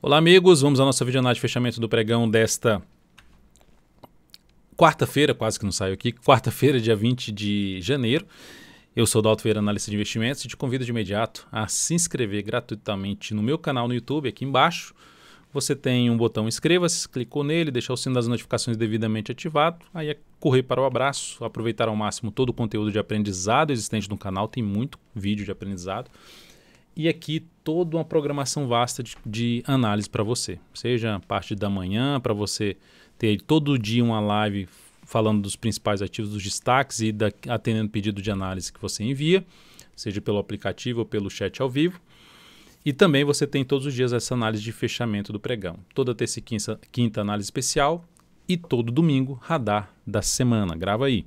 Olá amigos, vamos à nossa videoanálise de fechamento do pregão desta quarta-feira, quase que não saiu aqui, quarta-feira, dia 20 de janeiro. Eu sou o Dalto Vieira, analista de investimentos, e te convido de imediato a se inscrever gratuitamente no meu canal no YouTube. Aqui embaixo você tem um botão inscreva-se, clicou nele, deixar o sino das notificações devidamente ativado, aí é correr para o abraço, aproveitar ao máximo todo o conteúdo de aprendizado existente no canal, tem muito vídeo de aprendizado. E aqui toda uma programação vasta de análise para você, seja a parte da manhã, para você ter todo dia uma live falando dos principais ativos, dos destaques e atendendo pedido de análise que você envia, seja pelo aplicativo ou pelo chat ao vivo. E também você tem todos os dias essa análise de fechamento do pregão. Toda terça e quinta análise especial e todo domingo radar da semana. Grava aí.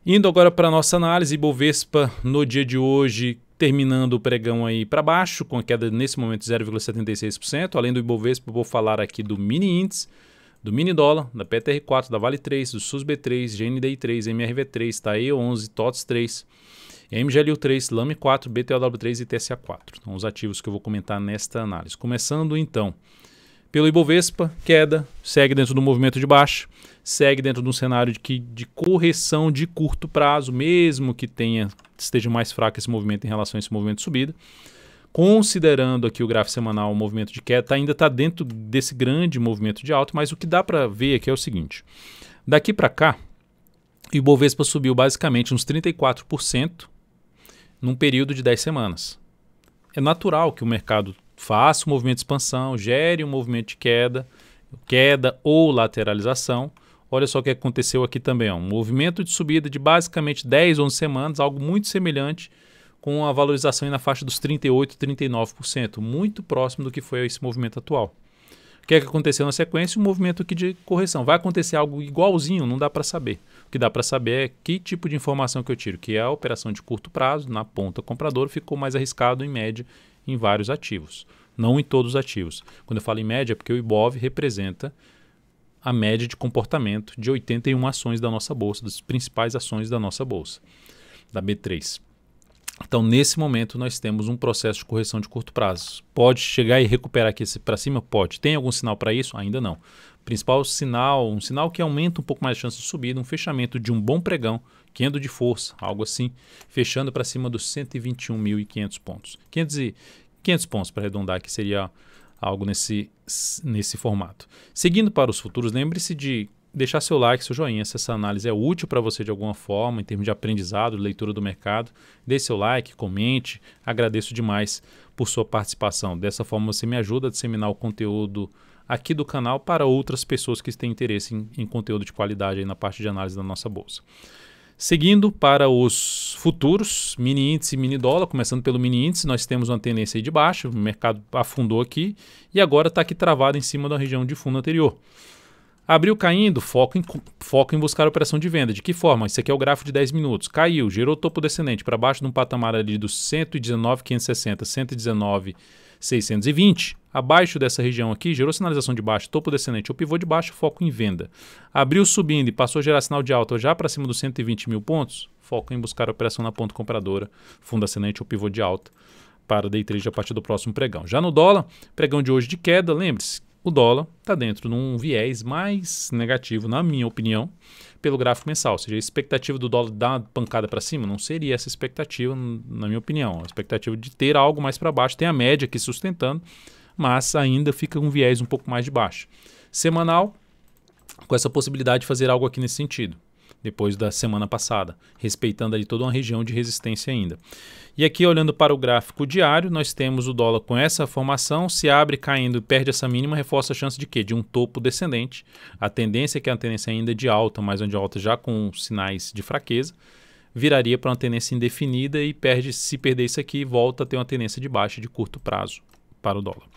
Indo agora para a nossa análise, Ibovespa no dia de hoje terminando o pregão aí para baixo, com a queda nesse momento de 0,76%. Além do Ibovespa, vou falar aqui do mini índice, do mini dólar, da PTR4, da Vale 3, do SUSB3, GNDI 3, MRV3, TAE 11, TOTS 3, MGLU 3, LAME 4, BTOW3 e TSA 4. Então, os ativos que eu vou comentar nesta análise. Começando então pelo Ibovespa, queda, segue dentro do movimento de baixa, segue dentro de um cenário de correção de curto prazo, mesmo que esteja mais fraco esse movimento em relação a esse movimento de subida. Considerando aqui o gráfico semanal, o movimento de queda ainda está dentro desse grande movimento de alta, mas o que dá para ver aqui é o seguinte. Daqui para cá, o Ibovespa subiu basicamente uns 34% num período de 10 semanas. É natural que o mercado faça um movimento de expansão, gere um movimento de queda ou lateralização. Olha só o que aconteceu aqui também. Um movimento de subida de basicamente 10, 11 semanas, algo muito semelhante com a valorização na faixa dos 38%, 39%, muito próximo do que foi esse movimento atual. O que é que aconteceu na sequência? Um movimento aqui de correção. Vai acontecer algo igualzinho? Não dá para saber. O que dá para saber é que tipo de informação que eu tiro, que é a operação de curto prazo, na ponta compradora, ficou mais arriscado em média em vários ativos, não em todos os ativos. Quando eu falo em média é porque o IBOV representa a média de comportamento de 81 ações da nossa bolsa, das principais ações da nossa bolsa, da B3. Então, nesse momento, nós temos um processo de correção de curto prazo. Pode chegar e recuperar aqui para cima? Pode. Tem algum sinal para isso? Ainda não. Principal sinal, um sinal que aumenta um pouco mais a chance de subida, um fechamento de um bom pregão, candle de força, algo assim, fechando para cima dos 121.500 pontos. 500 pontos para arredondar, que seria algo nesse formato. Seguindo para os futuros, lembre-se de deixar seu like, seu joinha, se essa análise é útil para você de alguma forma, em termos de aprendizado, leitura do mercado. Dê seu like, comente, agradeço demais por sua participação. Dessa forma você me ajuda a disseminar o conteúdo aqui do canal para outras pessoas que têm interesse em conteúdo de qualidade aí na parte de análise da nossa bolsa. Seguindo para os futuros, mini índice e mini dólar, começando pelo mini índice, nós temos uma tendência aí de baixa, o mercado afundou aqui e agora está aqui travado em cima da região de fundo anterior. Abriu caindo, foco em buscar a operação de venda. De que forma? Isso aqui é o gráfico de 10 minutos. Caiu, gerou topo descendente para baixo de um patamar ali dos 119.560, 119.620. Abaixo dessa região aqui, gerou sinalização de baixo, topo descendente ou pivô de baixo, foco em venda. Abriu subindo e passou a gerar sinal de alta já para cima dos 120 mil pontos, foco em buscar a operação na ponta compradora, fundo ascendente ou pivô de alta para day trade a partir do próximo pregão. Já no dólar, pregão de hoje de queda, lembre-se, o dólar está dentro de um viés mais negativo, na minha opinião, pelo gráfico mensal. Ou seja, a expectativa do dólar dar uma pancada para cima não seria essa expectativa, na minha opinião. A expectativa de ter algo mais para baixo, tem a média aqui sustentando, mas ainda fica um viés um pouco mais de baixo. Semanal, com essa possibilidade de fazer algo aqui nesse sentido, depois da semana passada, respeitando ali toda uma região de resistência ainda. E aqui, olhando para o gráfico diário, nós temos o dólar com essa formação, se abre caindo e perde essa mínima, reforça a chance de quê? De um topo descendente. A tendência, que é uma tendência ainda de alta, mas onde alta já com sinais de fraqueza, viraria para uma tendência indefinida e se perder isso aqui, volta a ter uma tendência de baixa de curto prazo para o dólar.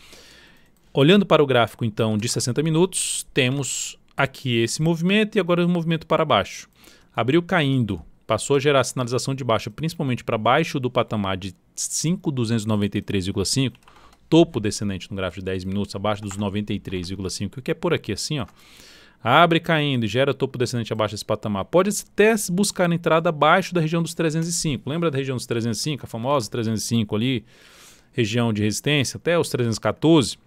Olhando para o gráfico, então, de 60 minutos, temos aqui esse movimento e agora o movimento para baixo. Abriu caindo, passou a gerar sinalização de baixa, principalmente para baixo do patamar de 5.293,5, topo descendente no gráfico de 10 minutos, abaixo dos 93,5, que é por aqui assim, ó. Abre caindo e gera topo descendente abaixo desse patamar. Pode até buscar a entrada abaixo da região dos 305. Lembra da região dos 305, a famosa 305 ali, região de resistência, até os 314?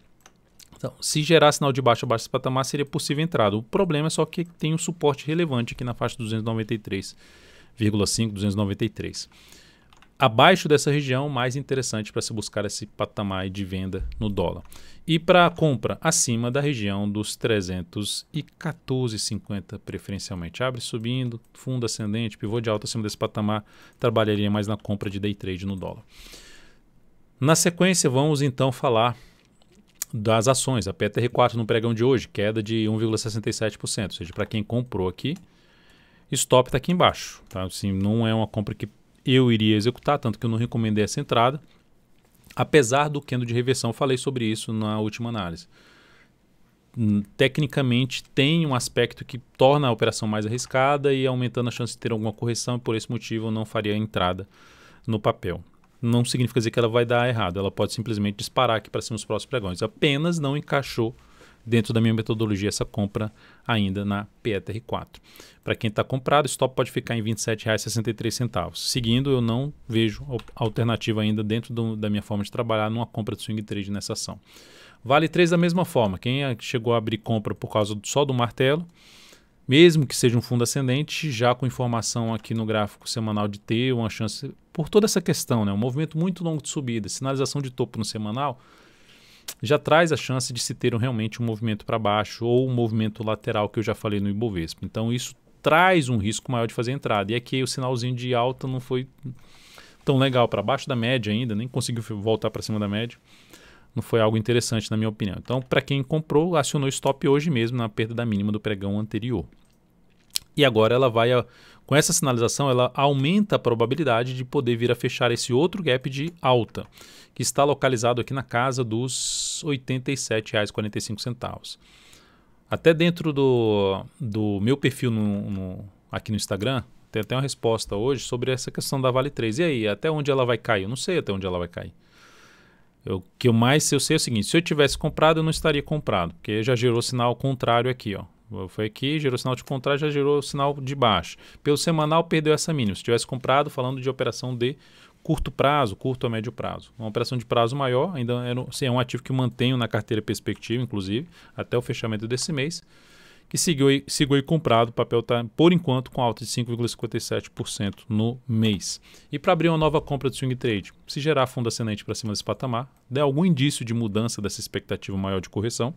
Então, se gerar sinal de baixa abaixo desse patamar, seria possível entrada. O problema é só que tem um suporte relevante aqui na faixa 293,5, 293. Abaixo dessa região, mais interessante para se buscar esse patamar de venda no dólar. E para compra, acima da região dos 314,50 preferencialmente. Abre subindo, fundo ascendente, pivô de alta acima desse patamar, trabalharia mais na compra de day trade no dólar. Na sequência, vamos então falar das ações. A PTR4 no pregão de hoje, queda de 1,67%. Ou seja, para quem comprou aqui, stop está aqui embaixo. Tá? Assim, não é uma compra que eu iria executar, tanto que eu não recomendei essa entrada. Apesar do candle de reversão, eu falei sobre isso na última análise. Tecnicamente, tem um aspecto que torna a operação mais arriscada e aumentando a chance de ter alguma correção, e por esse motivo eu não faria a entrada no papel. Não significa dizer que ela vai dar errado, ela pode simplesmente disparar aqui para cima nos próximos pregões. Apenas não encaixou dentro da minha metodologia essa compra ainda na PETR4. Para quem está comprado, o stop pode ficar em R$ 27,63. Seguindo, eu não vejo alternativa ainda dentro da minha forma de trabalhar numa compra de swing trade nessa ação. Vale 3 da mesma forma. Quem chegou a abrir compra por causa só do martelo, mesmo que seja um fundo ascendente, já com informação aqui no gráfico semanal de ter uma chance, por toda essa questão, né? Um movimento muito longo de subida, sinalização de topo no semanal, já traz a chance de se ter realmente um movimento para baixo ou um movimento lateral que eu já falei no Ibovespa. Então isso traz um risco maior de fazer entrada. E aqui o sinalzinho de alta não foi tão legal, para baixo da média ainda, nem conseguiu voltar para cima da média. Não foi algo interessante na minha opinião. Então, para quem comprou, acionou stop hoje mesmo na perda da mínima do pregão anterior. E agora ela vai, com essa sinalização, ela aumenta a probabilidade de poder vir a fechar esse outro gap de alta, que está localizado aqui na casa dos R$ 87,45. Até dentro do meu perfil aqui no Instagram, tem até uma resposta hoje sobre essa questão da Vale 3. E aí, até onde ela vai cair? Eu não sei até onde ela vai cair. O que eu sei é o seguinte, se eu tivesse comprado, eu não estaria comprado, porque já gerou sinal contrário aqui, ó. Foi aqui, gerou sinal de contrário, já gerou sinal de baixo. Pelo semanal, perdeu essa mínima. Se tivesse comprado, falando de operação de curto prazo, curto a médio prazo. Uma operação de prazo maior, ainda é um ativo que eu mantenho na carteira perspectiva, inclusive, até o fechamento desse mês, que seguiu aí comprado. O papel está, por enquanto, com alta de 5,57% no mês. E para abrir uma nova compra de swing trade, se gerar fundo ascendente para cima desse patamar, der algum indício de mudança dessa expectativa maior de correção,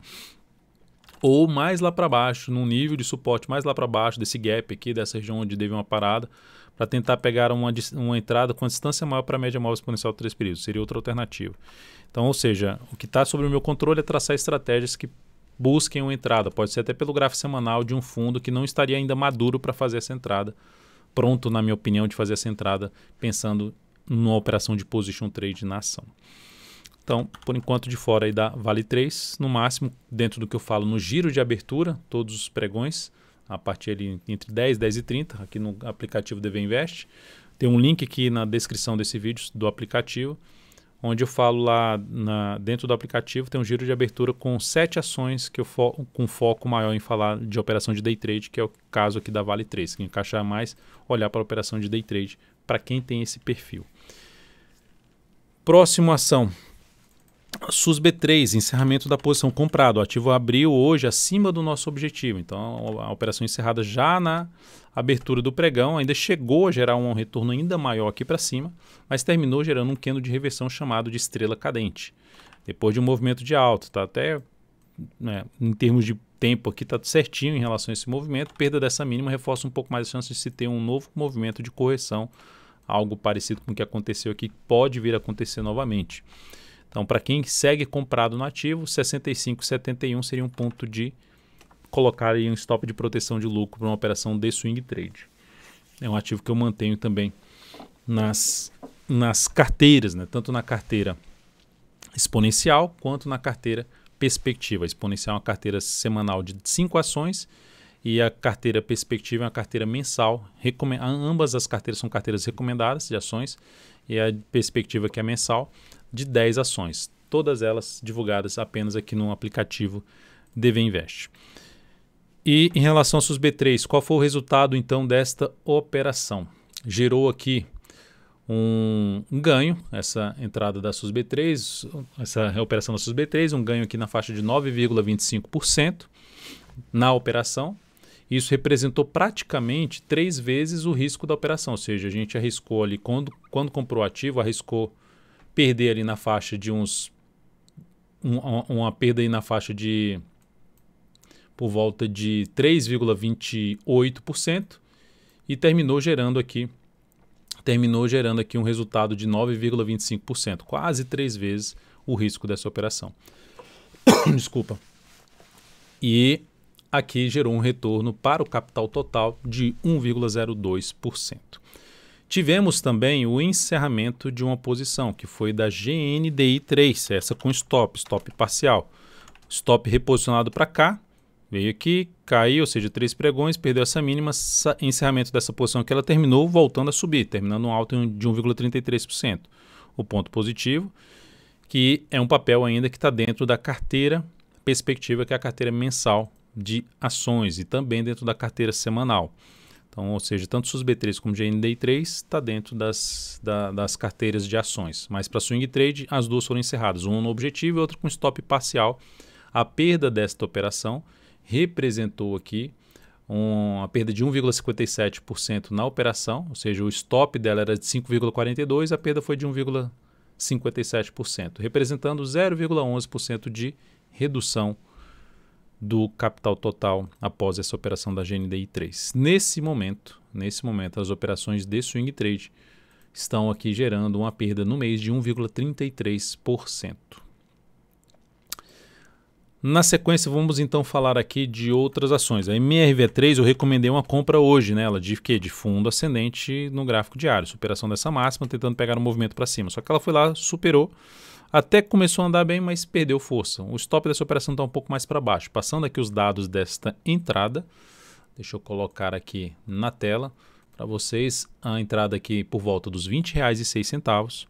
ou mais lá para baixo, num nível de suporte mais lá para baixo, desse gap aqui, dessa região onde teve uma parada, para tentar pegar uma entrada com a distância maior para a média móvel exponencial de 3 períodos. Seria outra alternativa. Então, ou seja, o que está sobre o meu controle é traçar estratégias que busquem uma entrada. Pode ser até pelo gráfico semanal de um fundo que não estaria ainda maduro para fazer essa entrada. Pronto, na minha opinião, de fazer essa entrada pensando numa operação de position trade na ação. Então, por enquanto, de fora aí da Vale 3, no máximo, dentro do que eu falo no giro de abertura, todos os pregões, a partir ali entre 10, 10 e 30, aqui no aplicativo DV Invest. Tem um link aqui na descrição desse vídeo do aplicativo, onde eu falo lá dentro do aplicativo, tem um giro de abertura com 7 ações que eu com foco maior em falar de operação de day trade, que é o caso aqui da Vale 3, que encaixa mais olhar para a operação de day trade, para quem tem esse perfil. Próxima ação. SUSB3, encerramento da posição comprado. O ativo abriu hoje acima do nosso objetivo. Então, a operação encerrada já na abertura do pregão, ainda chegou a gerar um retorno ainda maior aqui para cima, mas terminou gerando um candle de reversão chamado de estrela cadente. Depois de um movimento de alta, tá até, né, em termos de tempo aqui, está certinho em relação a esse movimento. Perda dessa mínima reforça um pouco mais a chance de se ter um novo movimento de correção, algo parecido com o que aconteceu aqui, pode vir a acontecer novamente. Então, para quem segue comprado no ativo, 65,71 seria um ponto de colocar aí um stop de proteção de lucro para uma operação de swing trade. É um ativo que eu mantenho também nas carteiras, né? Tanto na carteira exponencial quanto na carteira perspectiva. A exponencial é uma carteira semanal de 5 ações e a carteira perspectiva é uma carteira mensal. Ambas as carteiras são carteiras recomendadas de ações e a perspectiva, que é mensal, de 10 ações, todas elas divulgadas apenas aqui no aplicativo DV Invest. E em relação ao SUSB3, qual foi o resultado então desta operação? Gerou aqui um ganho, essa entrada da SUSB3, essa operação da SUSB3, um ganho aqui na faixa de 9,25% na operação. Isso representou praticamente 3 vezes o risco da operação, ou seja, a gente arriscou ali, quando comprou o ativo, arriscou perder ali na faixa de uma perda aí na faixa de por volta de 3,28% e terminou gerando aqui um resultado de 9,25%, quase 3 vezes o risco dessa operação. Desculpa. E aqui gerou um retorno para o capital total de 1,02%. Tivemos também o encerramento de uma posição, que foi da GNDI3, essa com stop parcial. Stop reposicionado para cá, veio aqui, caiu, ou seja, 3 pregões, perdeu essa mínima, encerramento dessa posição que ela terminou voltando a subir, terminando um alto de 1,33%. O ponto positivo, que é um papel ainda que está dentro da carteira perspectiva, que é a carteira mensal de ações e também dentro da carteira semanal. Então, ou seja, tanto SUSB3 como GNDI3 está dentro das carteiras de ações. Mas para swing trade, as duas foram encerradas, uma no objetivo e outra com stop parcial. A perda desta operação representou aqui uma perda de 1,57% na operação, ou seja, o stop dela era de 5,42%, a perda foi de 1,57%, representando 0,11% de redução do capital total após essa operação da GNDI3. Nesse momento, as operações de swing trade estão aqui gerando uma perda no mês de 1,33%. Na sequência, vamos então falar aqui de outras ações. A MRV3 eu recomendei uma compra hoje nela, de quê? De fundo ascendente no gráfico diário, superação dessa máxima, tentando pegar um movimento para cima. Só que ela foi lá, superou, até que começou a andar bem, mas perdeu força. O stop dessa operação está um pouco mais para baixo. Passando aqui os dados desta entrada, deixa eu colocar aqui na tela para vocês a entrada aqui por volta dos R$ 20,06.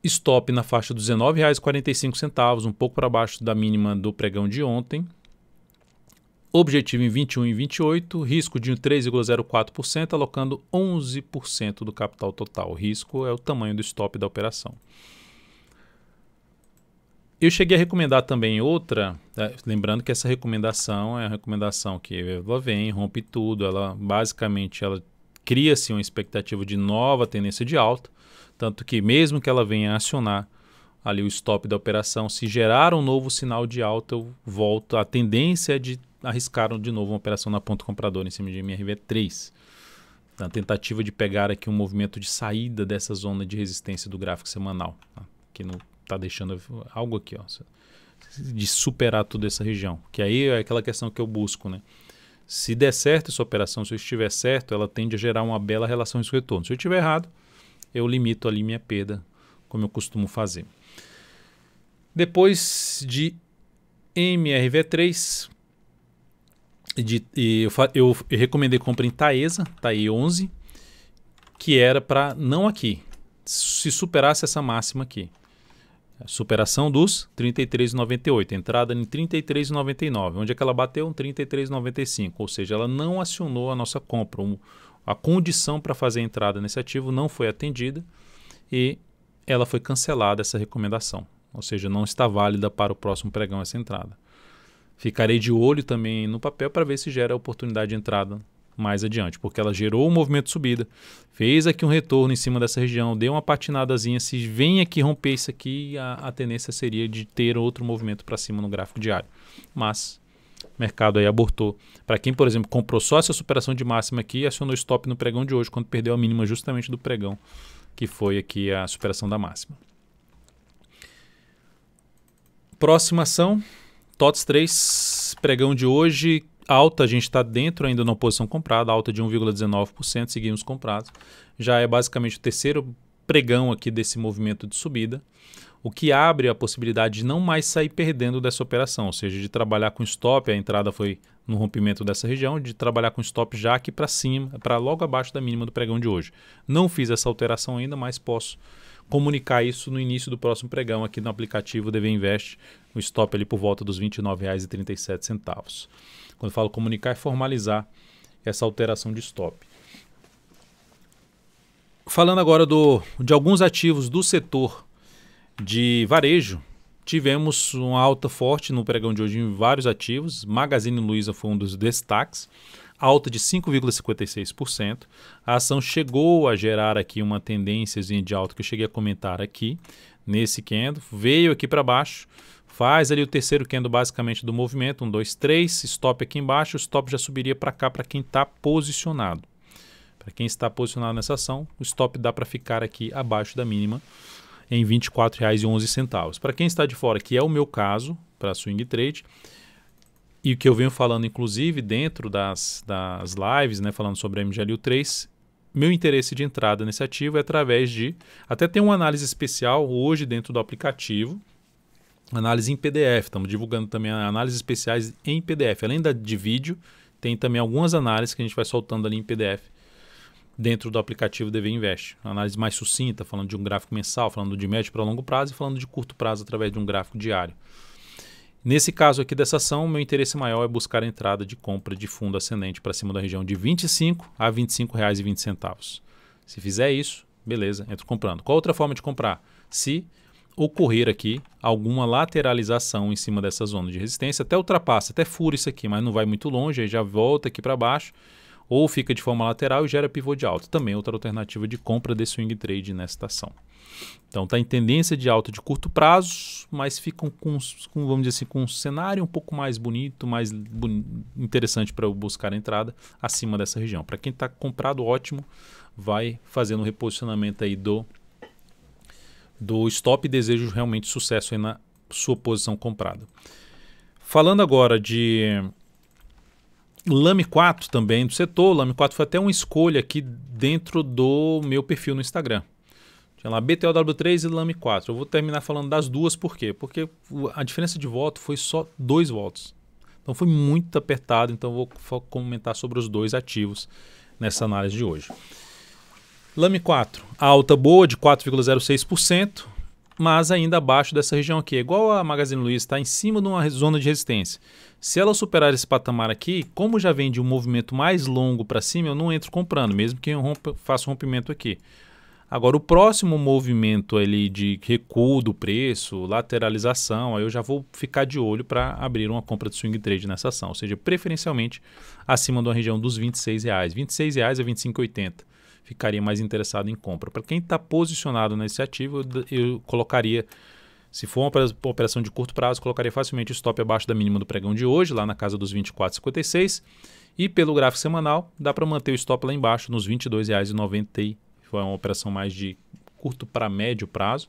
Stop na faixa dos R$ 19,45, um pouco para baixo da mínima do pregão de ontem. Objetivo em 21 e 28, risco de 3,04%, alocando 11% do capital total. O risco é o tamanho do stop da operação. Eu cheguei a recomendar também outra, lembrando que essa recomendação é a recomendação que ela vem, rompe tudo, ela basicamente cria-se uma expectativa de nova tendência de alta, tanto que mesmo que ela venha acionar ali o stop da operação, se gerar um novo sinal de alta, eu volto. A tendência é de arriscar de novo uma operação na ponta compradora em cima de MRV3. Então, a tentativa de pegar aqui um movimento de saída dessa zona de resistência do gráfico semanal, tá? Que não está deixando algo aqui, ó, de superar toda essa região. Que aí é aquela questão que eu busco, né? Se der certo essa operação, se eu estiver certo, ela tende a gerar uma bela relação risco-retorno. Se eu estiver errado, eu limito ali minha perda, como eu costumo fazer. Depois de MRV3, eu recomendei compra em Taesa, TAE11, que era para não aqui, se superasse essa máxima aqui. A superação dos 33,98, entrada em 33,99, onde é que ela bateu? 33,95, ou seja, ela não acionou a nossa compra. A condição para fazer a entrada nesse ativo não foi atendida e ela foi cancelada, essa recomendação. Ou seja, não está válida para o próximo pregão essa entrada. Ficarei de olho também no papel para ver se gera oportunidade de entrada mais adiante, porque ela gerou um movimento de subida, fez aqui um retorno em cima dessa região, deu uma patinadazinha. Se vem aqui romper isso aqui, a tendência seria de ter outro movimento para cima no gráfico diário. Mas o mercado aí abortou. Para quem, por exemplo, comprou só essa superação de máxima aqui, acionou stop no pregão de hoje, quando perdeu a mínima justamente do pregão, que foi aqui a superação da máxima. Próxima ação, TOTS 3, pregão de hoje, alta, a gente está dentro ainda na posição comprada, alta de 1,19%, seguimos comprados. Já é basicamente o terceiro pregão aqui desse movimento de subida, o que abre a possibilidade de não mais sair perdendo dessa operação, ou seja, de trabalhar com stop, a entrada foi no rompimento dessa região, de trabalhar com stop já aqui para cima, para logo abaixo da mínima do pregão de hoje. Não fiz essa alteração ainda, mas posso comunicar isso no início do próximo pregão aqui no aplicativo DV Invest, o stop ali por volta dos R$ 29,37. Quando eu falo comunicar, é formalizar essa alteração de stop. Falando agora de alguns ativos do setor de varejo, tivemos uma alta forte no pregão de hoje em vários ativos. Magazine Luiza foi um dos destaques, alta de 5,56%. A ação chegou a gerar aqui uma tendênciazinha de alta que eu cheguei a comentar aqui nesse candle. Veio aqui para baixo, faz ali o terceiro candle basicamente do movimento, 1, 2, 3, stop aqui embaixo, o stop já subiria para cá para quem está posicionado. Para quem está posicionado nessa ação, o stop dá para ficar aqui abaixo da mínima em R$ 24,11. Para quem está de fora, que é o meu caso, para swing trade, e o que eu venho falando inclusive dentro das lives, né, falando sobre a MGLU3, meu interesse de entrada nesse ativo é através de... Até tem uma análise especial hoje dentro do aplicativo, análise em PDF, estamos divulgando também análises especiais em PDF. Além de vídeo, tem também algumas análises que a gente vai soltando ali em PDF dentro do aplicativo DV Invest. Análise mais sucinta, falando de um gráfico mensal, falando de médio para longo prazo e falando de curto prazo através de um gráfico diário. Nesse caso aqui dessa ação, meu interesse maior é buscar a entrada de compra de fundo ascendente para cima da região de R$ 25 a R$ 25,20. Se fizer isso, beleza, entro comprando. Qual outra forma de comprar? Se ocorrer aqui alguma lateralização em cima dessa zona de resistência, até ultrapassa, até fura isso aqui, mas não vai muito longe, aí já volta aqui para baixo, ou fica de forma lateral e gera pivô de alta. Também outra alternativa de compra de swing trade nesta ação. Então está em tendência de alta de curto prazo, mas ficam com, vamos dizer assim, com um cenário um pouco mais bonito, mais interessante para eu buscar a entrada acima dessa região. Para quem está comprado, ótimo, vai fazendo um reposicionamento aí do stop e desejo realmente sucesso aí na sua posição comprada. Falando agora de Lame 4 também do setor, Lame 4 foi até uma escolha aqui dentro do meu perfil no Instagram. Tinha lá BTOW3 e Lame 4. Eu vou terminar falando das duas, por quê? Porque a diferença de voto foi só 2 votos. Então foi muito apertado, então eu vou comentar sobre os dois ativos nessa análise de hoje. Lame 4, alta boa de 4,06%, mas ainda abaixo dessa região aqui. Igual a Magazine Luiza, está em cima de uma zona de resistência. Se ela superar esse patamar aqui, como já vem de um movimento mais longo para cima, eu não entro comprando, mesmo que eu faça um rompimento aqui. Agora, o próximo movimento ali de recuo do preço, lateralização, aí eu já vou ficar de olho para abrir uma compra de swing trade nessa ação, ou seja, preferencialmente acima da região dos R$ 26,00. R$ 26,00 a R$ 25,80. Ficaria mais interessado em compra. Para quem está posicionado nesse ativo, eu colocaria, se for uma operação de curto prazo, colocaria facilmente o stop abaixo da mínima do pregão de hoje, lá na casa dos R$ 24,56. E pelo gráfico semanal, dá para manter o stop lá embaixo nos R$ 22,90. Foi uma operação mais de curto para médio prazo.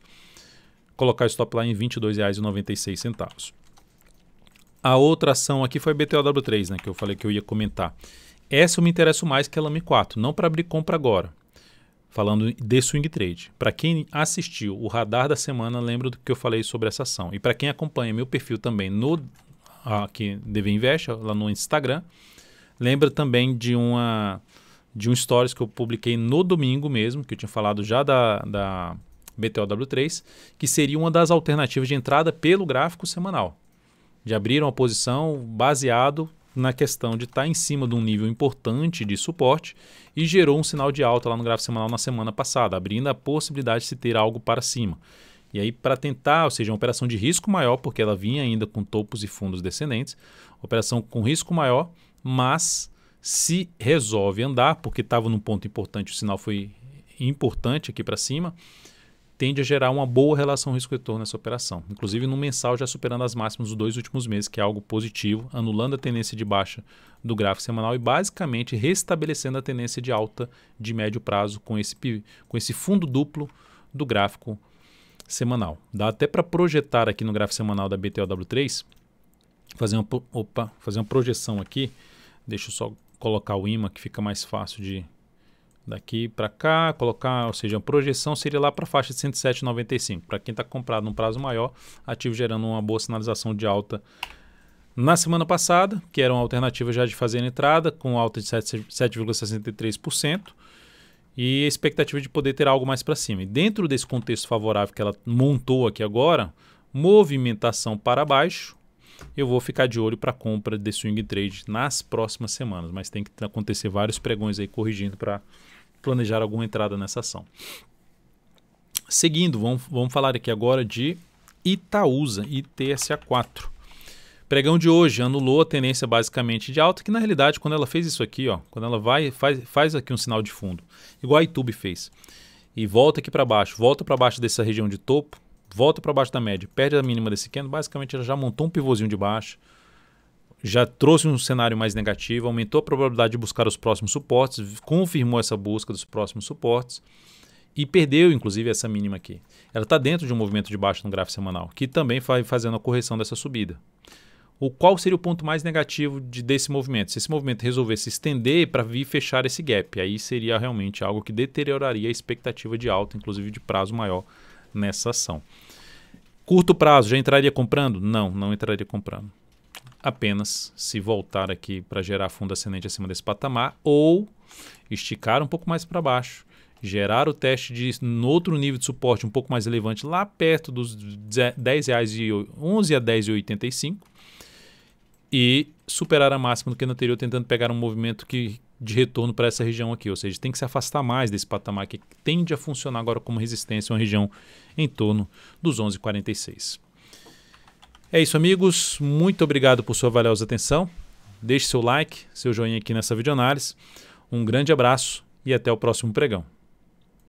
Colocar o stop lá em R$ 22,96. A outra ação aqui foi a BTOW3, né, que eu falei que eu ia comentar. Essa eu me interesso mais que a Lame 4, não para abrir compra agora. Falando de swing trade. Para quem assistiu o radar da semana, lembra do que eu falei sobre essa ação. E para quem acompanha meu perfil também no aqui DV Invest, lá no Instagram, lembra também de um stories que eu publiquei no domingo mesmo, que eu tinha falado já da BTOW3, que seria uma das alternativas de entrada pelo gráfico semanal. De abrir uma posição baseado na questão de estar em cima de um nível importante de suporte e gerou um sinal de alta lá no gráfico semanal na semana passada, abrindo a possibilidade de se ter algo para cima. E aí para tentar, ou seja, uma operação de risco maior, porque ela vinha ainda com topos e fundos descendentes, operação com risco maior, mas se resolve andar, porque estava num ponto importante, o sinal foi importante aqui para cima, tende a gerar uma boa relação risco-retorno nessa operação. Inclusive no mensal já superando as máximas dos 2 últimos meses, que é algo positivo, anulando a tendência de baixa do gráfico semanal e basicamente restabelecendo a tendência de alta de médio prazo com esse fundo duplo do gráfico semanal. Dá até para projetar aqui no gráfico semanal da BTOW3, fazer uma projeção aqui. Deixa eu só colocar o imã que fica mais fácil de daqui para cá, colocar, ou seja, a projeção seria lá para a faixa de 107,95. Para quem está comprado num prazo maior, ativo gerando uma boa sinalização de alta na semana passada, que era uma alternativa já de fazer a entrada, com alta de 7,63%, e a expectativa de poder ter algo mais para cima. E dentro desse contexto favorável que ela montou aqui agora, movimentação para baixo, eu vou ficar de olho para compra de swing trade nas próximas semanas, mas tem que acontecer vários pregões aí corrigindo para planejar alguma entrada nessa ação. Seguindo, vamos falar aqui agora de Itaúsa, ITSA4. Pregão de hoje anulou a tendência basicamente de alta, que na realidade quando ela fez isso aqui, ó, quando ela faz aqui um sinal de fundo, igual a YouTube fez, e volta aqui para baixo, volta para baixo dessa região de topo, volta para baixo da média, perde a mínima desse candle, basicamente ela já montou um pivôzinho de baixo, já trouxe um cenário mais negativo, aumentou a probabilidade de buscar os próximos suportes, confirmou essa busca dos próximos suportes e perdeu inclusive essa mínima aqui. Ela está dentro de um movimento de baixo no gráfico semanal, que também vai fazendo a correção dessa subida. Qual seria o ponto mais negativo desse movimento? Se esse movimento resolvesse estender para vir fechar esse gap, aí seria realmente algo que deterioraria a expectativa de alta, inclusive de prazo maior nessa ação. Curto prazo, já entraria comprando? Não, não entraria comprando. Apenas se voltar aqui para gerar fundo ascendente acima desse patamar ou esticar um pouco mais para baixo, gerar o teste de outro nível de suporte um pouco mais relevante lá perto dos R$10,11 a R$10,85 e superar a máxima do que no anterior, tentando pegar um movimento de retorno para essa região aqui, ou seja, tem que se afastar mais desse patamar que tende a funcionar agora como resistência, uma região em torno dos 11,46. É isso, amigos, muito obrigado por sua valiosa atenção, deixe seu like, seu joinha aqui nessa videoanálise, um grande abraço e até o próximo pregão.